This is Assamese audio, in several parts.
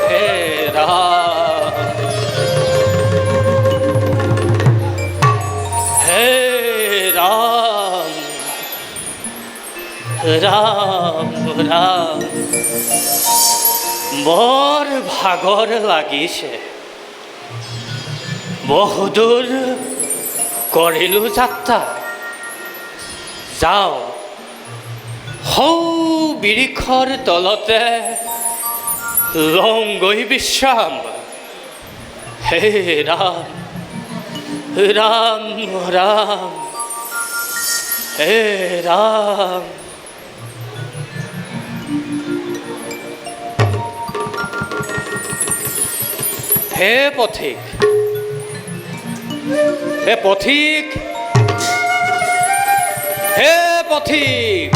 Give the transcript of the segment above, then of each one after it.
হে ৰাম হে ৰাম ৰাম ৰাম বৰ ভাগৰ লাগিছে বহুদূৰ কৰিলোঁ যাত্ৰা যাওঁ সৌ বিৰিখৰ তলতে লংগৈ বিশ্ৰাম হে ৰাম ৰাম ৰাম হে ৰাম হে পথিক হে পথিক হে পথিক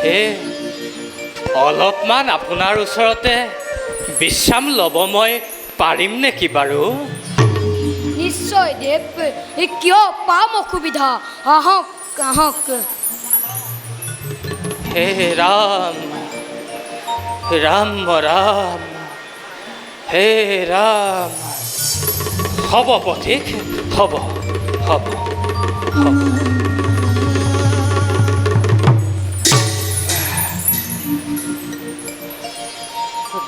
হে অলপমান আপোনাৰ ওচৰতে বিশ্ৰাম ল'ব মই পাৰিম নেকি বাৰু নিশ্চয় দেৱ কিয় পাম অসুবিধা আহক আহক হে ৰাম ৰাম ৰাম হে ৰাম হ'ব পথিক হ'ব হ'ব হ'ব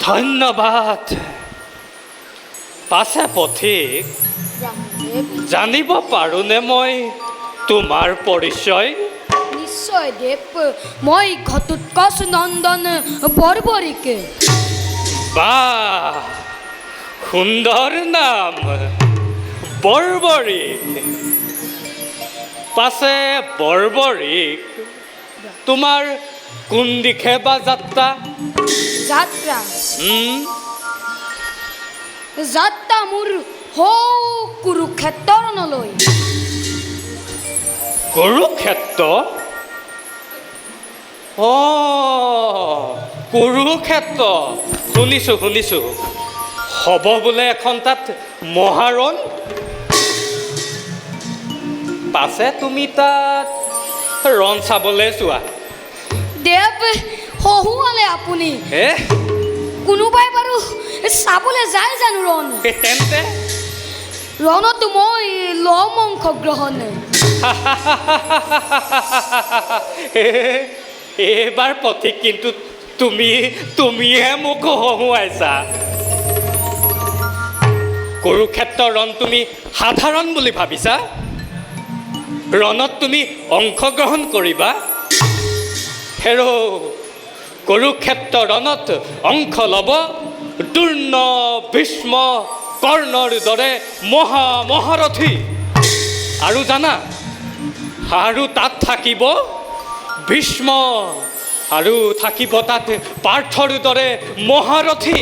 ধন্যবাদ পাছে পথিক ৰামদেৱ জানিব পাৰোঁনে মই তোমাৰ পৰিচয় নিশ্চয় দেৱ মই ঘটোৎকচ নন্দন বৰবৰিক বাহ সুন্দৰ নাম বৰবৰিক পাছে বৰবৰিক তোমাৰ কোন দিশে বা যাত্ৰা যাত্ৰা উম, যাত্ৰা মোৰ সৌ কুৰুক্ষেত্ৰলৈ কুৰুক্ষেত্ৰ কুৰুক্ষেত্ৰ শুনিছোঁ শুনিছোঁ হ'ব বোলে এখন তাত মহাৰণ পাছে তুমি তাত ৰণ চাবলৈ যোৱা দেৱ হহুৱালে আপুনি হে কোনোবাই বাৰু চাবলৈ যায় জানো ৰণ তেন্তে ৰণতো মই ল'ম অংশগ্ৰহণ এইবাৰ পথিক কিন্তু তুমিহে মোক হহুৱাইছা কুৰুক্ষেত্ৰ ৰণ তুমি সাধাৰণ বুলি ভাবিছা ৰণত তুমি অংশগ্ৰহণ কৰিবা হেৰ কুৰুক্ষেত্ৰ ৰণত অংশ ল'ব দুৰ্ণ ভীষ্ম কৰ্ণৰ দৰে মহাৰথী আৰু জানা আৰু তাত থাকিব ভীষ্ম আৰু থাকিব তাত পাৰ্থৰ দৰে মহাৰথী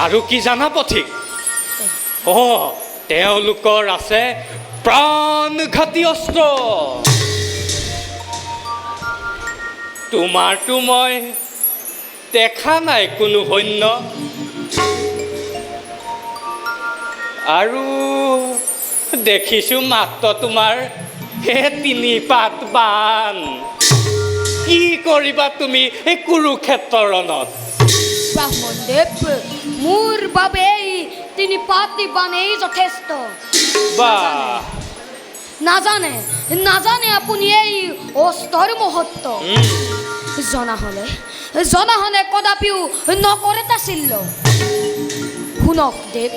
আৰু কি জানা পথিক তেওঁলোকৰ আছে প্ৰাণঘাতী অস্ত্ৰ তোমাৰতো মই দেখা নাই কোনো সৈন্য আৰু দেখিছোঁ মাত্ৰ তোমাৰ সেই 3 পাত বান কি কৰিবা তুমি এই কুৰুক্ষেত্ৰ ৰণত ব্ৰাহ্মণদেৱ মোৰ বাবে এই 3 পাত বানেই যথেষ্ট বাহ নাজানে আপুনি এই অস্ত্ৰৰ মহত্ব জনা হলে কদাপিও নকৰে তাচিল্য শুনক দেৱ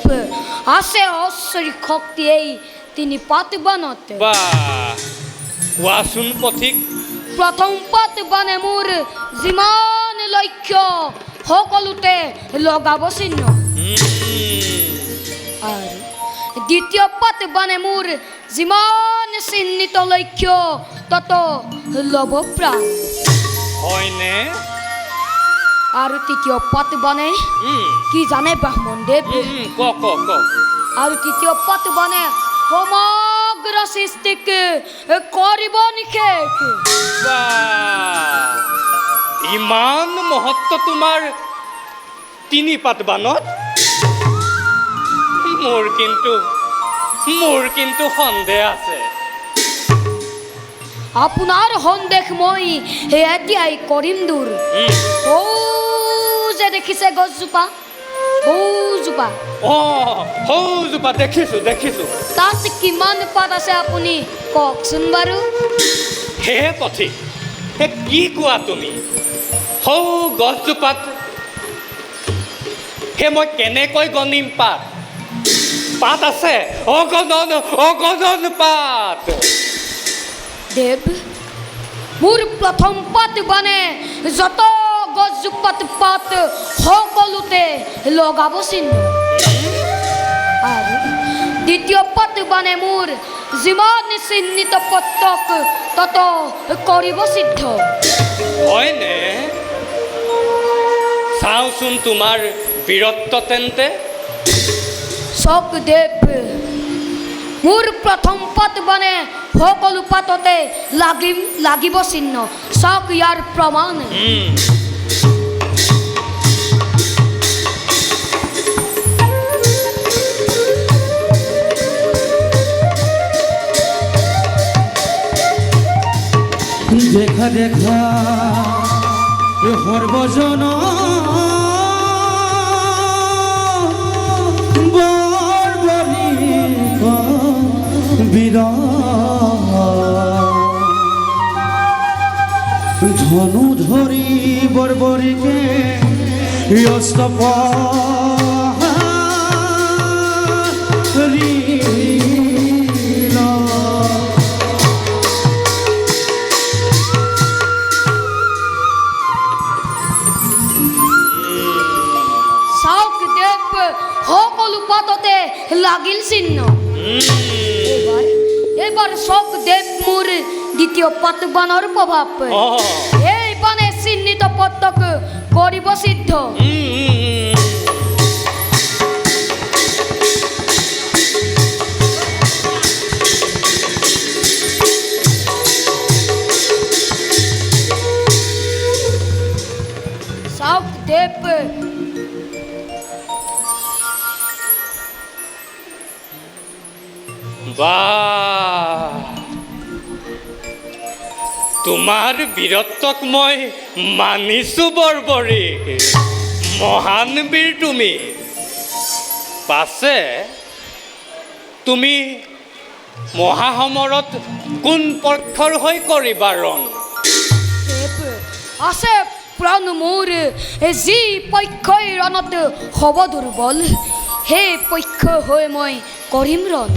আছে ঐশ্বৰিক শক্তি এই 3 পাত বানত বাহ কোৱাচোন পথিক প্ৰথম পাত বানে মোৰ যিমান লক্ষ্য সকলোতে লগাব চিহ্ন আৰু দ্বিতীয় পাত বানে মোৰ যিমান চিহ্নিত লক্ষ্য তত লব প্ৰাণ হয়নে আৰু তৃতীয় পাত বানে কি জানে ব্ৰাহ্মণদেৱ ক আৰু তৃতীয় পাত বানে সমগ্ৰ সৃষ্টিক কৰিব নিষেধ ইমান মহত্ব তোমাৰ 3 পাত বানত মোৰ কিন্তু সন্দেহ আছে আপোনাৰ সন্দেহ মই এতিয়াই কৰিম দূৰ ও যে দেখিছে গছজোপা সৌজোপা সৌজোপা দেখিছোঁ তাত কিমান পাত আছে আপুনি কওকচোন বাৰু হে পথিক হে কি কোৱা তুমি সৌ গছজোপাত হে মই কেনেকৈ গণিম পাত আছে অগণন পাত দেৱ মোৰ প্ৰথম পাত মানে যত গছজোপাত পাত সকলোতে লগাব চিহ্ন আৰু দ্বিতীয় পাত মানে মোৰ যিমান চিহ্নিত পত্ৰক তত কৰিব সিদ্ধ হয়নে চাওঁচোন তোমাৰ বীৰত্ব তেন্তে চক দেৱ মোৰ প্ৰথম পাত মানে সকলো পাততে লাগিব চিহ্ন চক ইয়াৰ প্ৰমাণ দেখা দেখা সৰ্বজন বীৰ ধনু ধৰি বৰ্বৰিকে অস্তপ সকলো পাততে লাগিল চিহ্ন এবাৰ চক দেৱ মোৰ দ্বিতীয় পাত বানৰ প্ৰভাৱ এই বানে চিহ্নিত পত্ৰক কৰিব সিদ্ধ চক দেৱ বাহ তোমাৰ বীৰত্বক মই মানিছোঁ বৰ্বৰিক মহান বীৰ তুমি পাছে তুমি মহাসমৰত কোন পক্ষৰ হৈ কৰিবা ৰণ আছে প্ৰাণ মোৰ যি পক্ষই ৰণত হ'ব দুৰ্বল সেই পক্ষ হৈ মই কৰিম ৰণ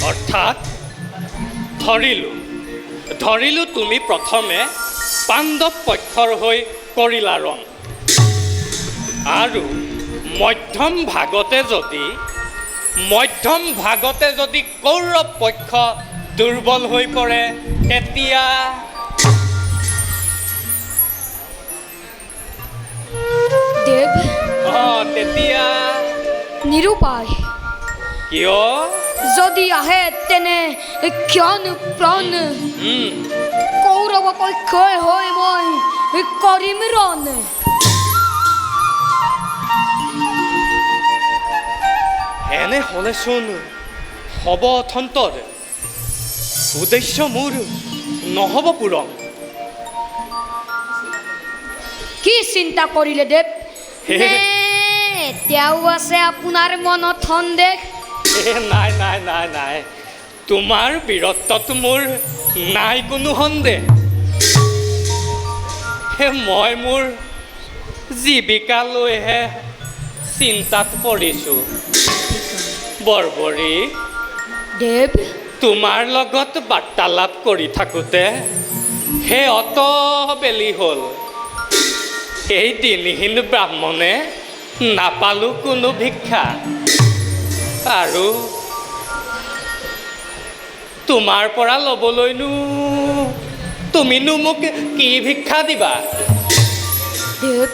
অৰ্থাৎ ধৰিলো তুমি প্ৰথমে পাণ্ডৱ পক্ষৰ হৈ কৰিলা ৰণ আৰু মধ্যম ভাগতে যদি কৌৰৱ পক্ষ দুৰ্বল হৈ পৰে তেতিয়া দেৱ তেতিয়া নিৰুপায় কিয় যদি আহে তেনে ক্ষণ প্ৰাণ কৌৰৱ পক্ষই হৈ মই কৰিম ৰণ এনে হ'লেচোন হ'ব অথন্তৰ উদ্দেশ্য মোৰ নহ'ব পূৰণ কি চিন্তা কৰিলে দেৱ এতিয়াও আছে আপোনাৰ মনত সন্দেহ নাই তোমাৰ বীৰত্বত মোৰ নাই কোনো সন্দেহ মই মোৰ জীৱিকা লৈহে চিন্তাত পৰিছোঁ বৰ্বৰী দেৱ তোমাৰ লগত বাৰ্তালাপ কৰি থাকোঁতে সেই অত বেলি হ'ল এই দিনহীন ব্ৰাহ্মণে নাপালোঁ কোনো ভিক্ষা আৰু তোমাৰ পৰা ল'বলৈনো তুমিনো মোক কি ভিক্ষা দিবা দেৱ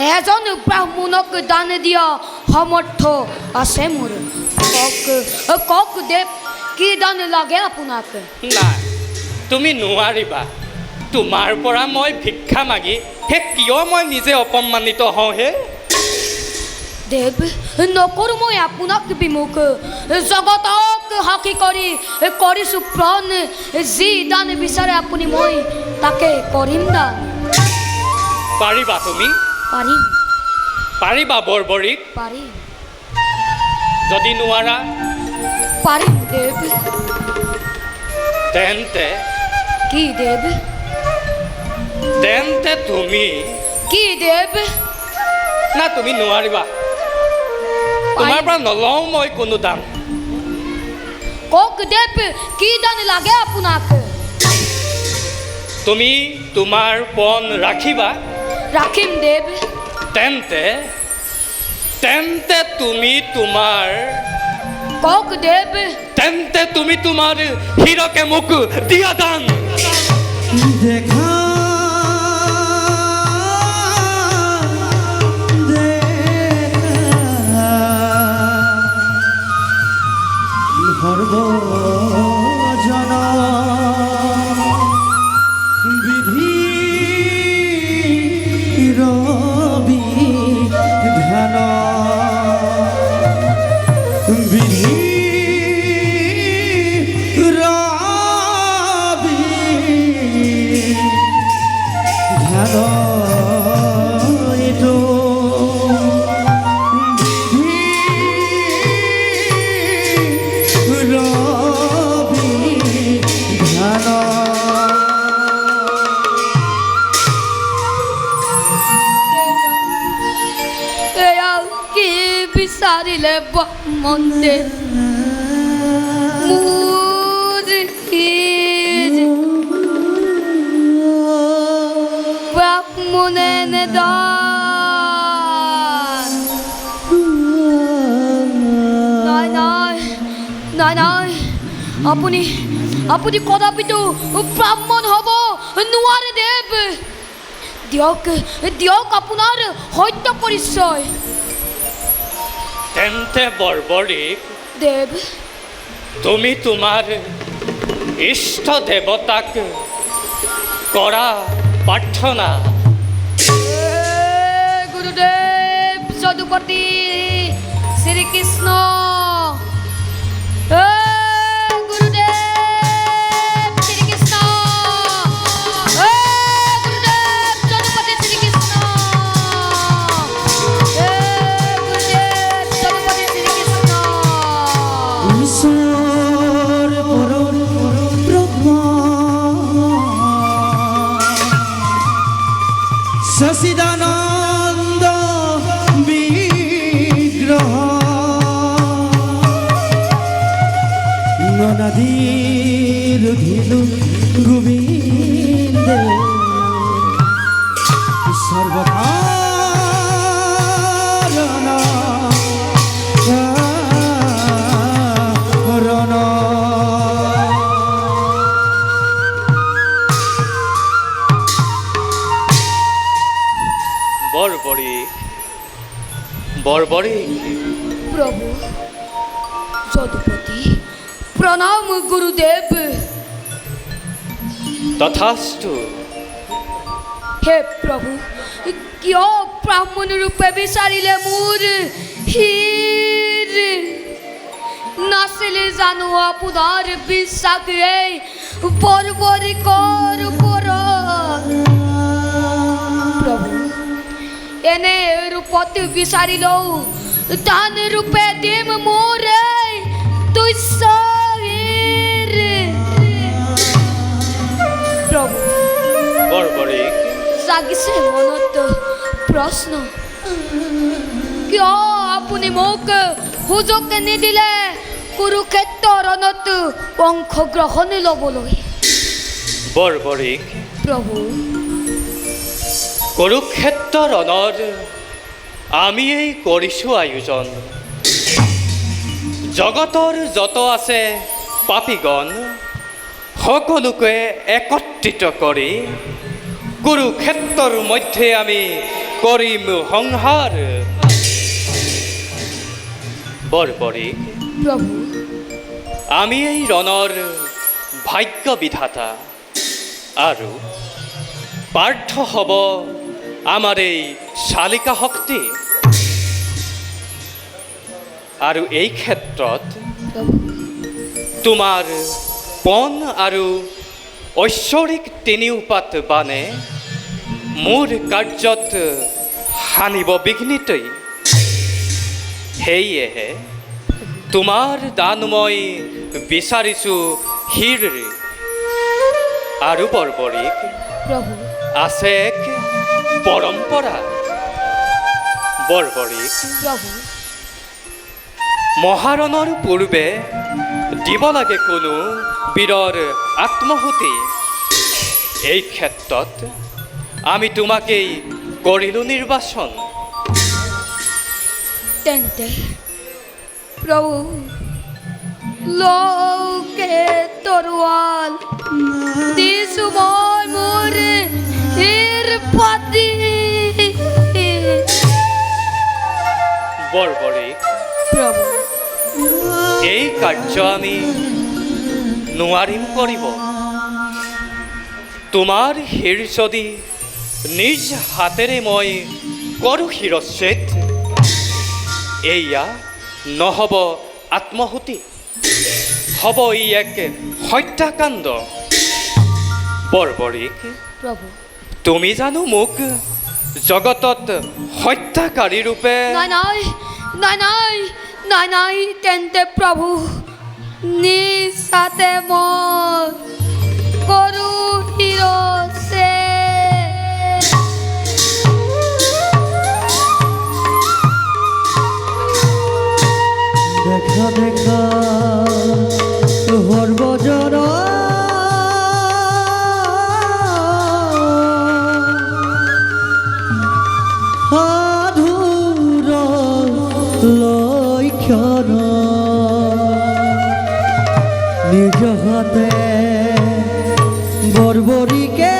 এজন ব্ৰাহ্মণক দান দিয়া সমৰ্থ আছে মোৰ কওক দেৱ কি দান লাগে আপোনাক নাই তুমি নোৱাৰিবা তোমাৰ পৰা মই ভিক্ষা মাগি কিয় মই নিজে অপমানিত হওঁ দেৱ নকৰোঁ মই আপোনাক বিমুখ জগতক সাক্ষী কৰি কৰিছোঁ প্ৰাণ যি দান বিচাৰে আপুনি মই তাকে কৰিম দান পাৰিবা তুমি পাৰিম পাৰিবা বৰবৰীক পাৰিম যদি নোৱাৰা পাৰিম দেৱ তেন্তে কি দেৱ তেন্তে তুমি কি দেৱ না তুমি নোৱাৰিবা তোমাৰ পৰা নলওঁ মই কোনো দান কওক দেৱ কি দান লাগে আপোনাক তুমি তোমাৰ পণ ৰাখিবা ৰাখিম দেৱ তেন্তে তেন্তে তুমি তোমাৰ কওক দেৱ তেন্তে তুমি তোমাৰ হীৰকে মোক দিয়া দান দেখা সৰ্বজন বিধিৰ বিধান বিধিৰ বিধান এইটো এয়া কি বিচাৰিলে মন্দে মোৰ ব্ৰাহ্মণে নেদান নাই নাই নাই নাই আপুনি আপুনি কদাপিতো ব্ৰাহ্মণ হ'ব নোৱাৰে দেৱ দিয়ক দিয়ক আপোনাৰ সত্য পৰিচয় তেন্তে বৰবৰীক দেৱ তুমি তোমাৰ ইষ্ট দেৱতাক কৰা প্ৰাৰ্থনা গুৰুদেৱ যদুপতি শ্ৰীকৃষ্ণ গুৰুদেৱ শ্ৰীকৃষ্ণ গুৰুদেৱ যদুপতি শ্ৰীকৃষ্ণ গুৰুদেৱ যদুপতি শ্ৰীকৃষ্ণ ঈশ্বৰ পৰম ব্ৰহ্ম সচিদানন্দ বিগ্ৰহ ননাদিৰ ধিলু গোবিন্দ সৰ্বকাৰণ ৰণ বৰবৰীক বৰবৰীক প্ৰভু যদুপতি প্ৰণাম গুৰুদেব তথাস্তু হে প্ৰভু কিয় ব্ৰাহ্মণ ৰূপে বিচাৰিলে মোৰ হীৰ নাছিলে জানো আপোনাৰ বিশ্বাস এই বৰ্বৰিকৰ ওপৰত প্ৰভু এনে ৰূপত বিচাৰিলেও দান ৰূপে দিম মোৰ এই তুচ্ছ হীৰ প্ৰভু বৰবৰীক জাগিছে মনত প্ৰশ্ন কিয় আপুনি মোক সুযোগ নিদিলে কুৰুক্ষেত্ৰ ৰণত অংশগ্ৰহণ ল'বলৈ বৰবৰীক প্ৰভু কুৰুক্ষেত্ৰ ৰণৰ আমিয়েই কৰিছোঁ আয়োজন জগতৰ যত আছে পাপীগণ সকলোকে একত্ৰিত কৰি কুৰুক্ষেত্ৰৰ মধ্যে আমি কৰিম সংহাৰ বৰবৰীক প্ৰভু আমি এই ৰণৰ ভাগ্য বিধাতা আৰু পাৰ্থ হ'ব আমাৰ এই শালিকা শক্তি আৰু এই ক্ষেত্ৰত প্ৰভু তোমাৰ পণ আৰু ঐশ্বৰিক তিনিওপাত বানে মোৰ কাৰ্যত হানিব বিঘ্নিতই। সেয়েহে তোমাৰ দান মই বিচাৰিছোঁ হীৰ আৰু বৰ্বৰিক। প্ৰভু আছে এক পৰম্পৰা বৰ্বৰিক। প্ৰভু মহাৰণৰ পূৰ্বে দিব লাগে কোনো বীৰৰ আত্মহুতি। এই ক্ষেত্ৰত আমি তোমাকেই কৰিলোঁ নিৰ্বাচন। তেন্তে প্ৰভু লৌকে তৰোৱাল দিছো মই মোৰ হীৰ পাতি। বৰ্বৰিক, প্ৰভু এই কাৰ্য আমি নোৱাৰিম কৰিব। তোমাৰ হীৰ যদি নিজ হাতেৰে মই কৰোঁ শিৰচ্ছেদ, এয়া নহ'ব আত্মহুতি, হ'ব ই এক হত্যাকাণ্ড। বৰ্বৰিক, প্ৰভু তুমি জানো মোক জগতত হত্যাকাৰী ৰূপে নাই নাই নাই নাই নাই নাই তেন্তে প্ৰভু নিজ হাতে মই কৰোঁ শিৰচ্ছেদ। দেখা দেখা সৰ্বজন সাধুৰ লক্ষণ নিজ হাতে বৰ্বৰিকে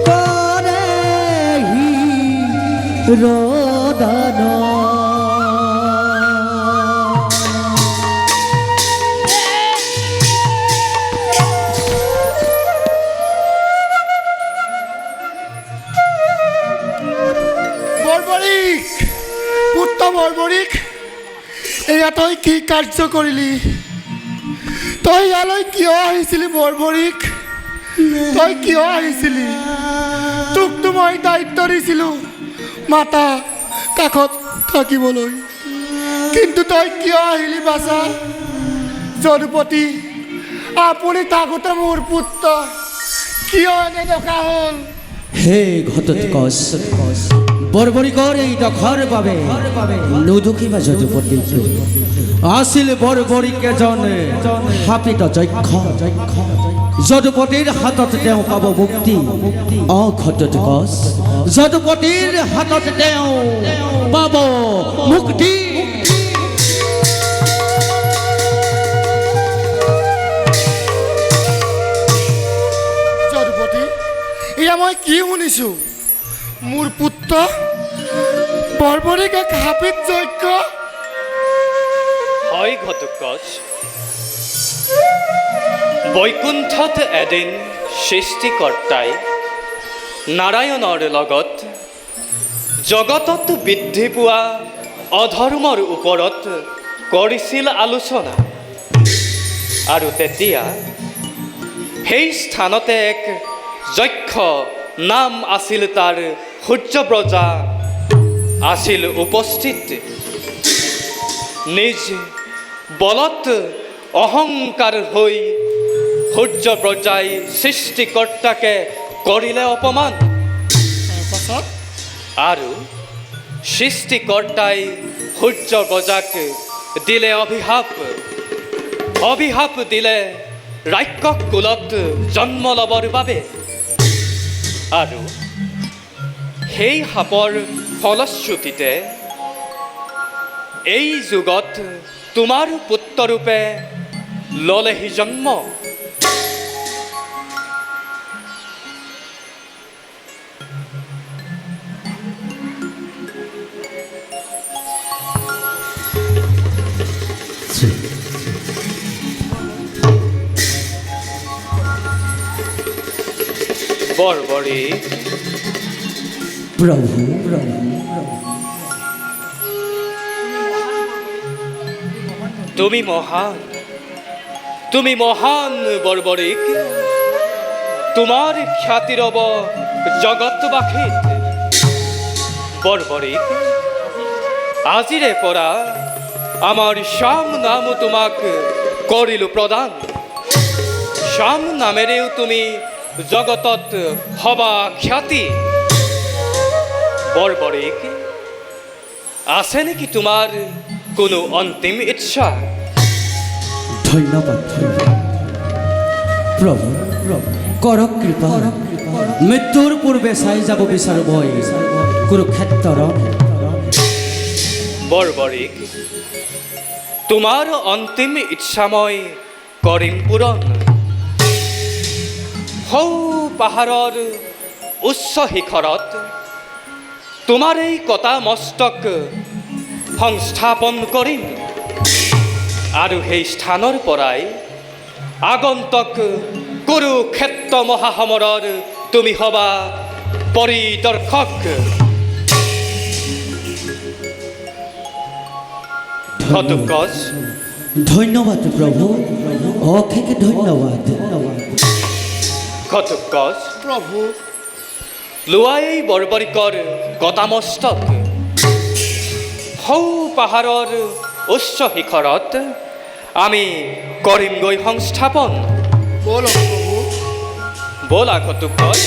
কৰেহি ৰদান। বৰ্বৰিক, পুত্ৰ বৰ্বৰিক, এয়া তই কি কাৰ্য কৰিলি? তই ইয়ালৈ কিয় আহিছিলি বৰ্বৰিক? তই কিয় আহিছিলি? তোকতো মই দায়িত্ব দিছিলোঁ মাতা কাষত থাকিবলৈ, কিন্তু তই কিয় আহিলি বাছা? যদুপতি আপুনি থাকোঁতে মোৰ পুত্ৰ কিয় এনে দেখা হ'ল? হে ঘটোৎকচ, বৰ্বৰিকৰ এই দখৰ বাবে নুদুখিবা যদুপতি। আছিল বৰ্বৰিক এজন শাপিত যক্ষ। যদুপতিৰ হাতত তেওঁ পাব মুক্তি। ঘটোৎকচ, যদুপতিৰ হাতত তেওঁ পাব মুক্তি। যদুপতি, এয়া মই কি শুনিছোঁ? মোৰ পুত্ৰ বৰ্বৰিক এক হাপিত যজ্ঞ? হয় ঘটোৎকচ, বৈকুণ্ঠত এদিন সৃষ্টিকৰ্তাই নাৰায়ণৰ লগত জগতত বৃদ্ধি পোৱা অধৰ্মৰ ওপৰত কৰিছিল আলোচনা। আৰু তেতিয়া সেই স্থানতে এক যক্ষ, নাম আছিল তাৰ সূৰ্যব্ৰজা, আছিল উপস্থিত। নিজ বলত অহংকাৰ হৈ সূৰ্যব্ৰজাই সৃষ্টিকৰ্তাকে কৰিলে অপমান। পাছত আৰু সৃষ্টিকৰ্তাই সূৰ্যব্ৰজাক দিলে অভিশাপ। অভিশাপ দিলে ৰাক্ষস কুলত জন্ম ল'বৰ বাবে। আৰু সেই শাপৰ ফলশ্ৰুতিতে এই যুগত তোমাৰ পুত্ৰৰূপে ল'লেহি জন্ম। বৰ্বৰিক, প্ৰভু তুমি মহান বৰ্বৰিক। তোমাৰ খ্যাতি ৰব জগৎবাসীত। বৰ্বৰিক, আজিৰে পৰা আমাৰ শ্যাম নাম তোমাক কৰিলো প্ৰদান। শ্যাম নামেৰেও তুমি জগতত হবা খ্যাতি। বৰ্বৰিক, আছে নেকি তোমাৰ কোনো অন্তিম ইচ্ছা? ধন্যবাদ প্ৰভু, কৰক কৃপা। মৃত্যুৰ পূৰ্বে চাই যাব বিচাৰোঁ মই কুৰুক্ষেত্ৰ। বৰ্বৰিক, তোমাৰ অন্তিম ইচ্ছা মই কৰিম পূৰণ। সৌ পাহাৰৰ উচ্চ শিখৰত তোমাৰ এই কটা মস্তক সংস্থাপন কৰিম, আৰু সেই স্থানৰ পৰাই আগন্তক কুৰুক্ষেত্ৰ মহাসমৰৰ তুমি হবা পৰিদৰ্শক। ঘটোৎকচ, ধন্যবাদ প্ৰভু, অশেষ ধন্যবাদ। ঘটোৎকচ, প্ৰভু, লোৱা এই বৰ্বৰিকৰ কটামস্তক সৌ পাহাৰৰ উচ্চ শিখৰত আমি কৰিমগৈ সংস্থাপন। বলক প্ৰভু। ব'লা ঘটোৎকচ।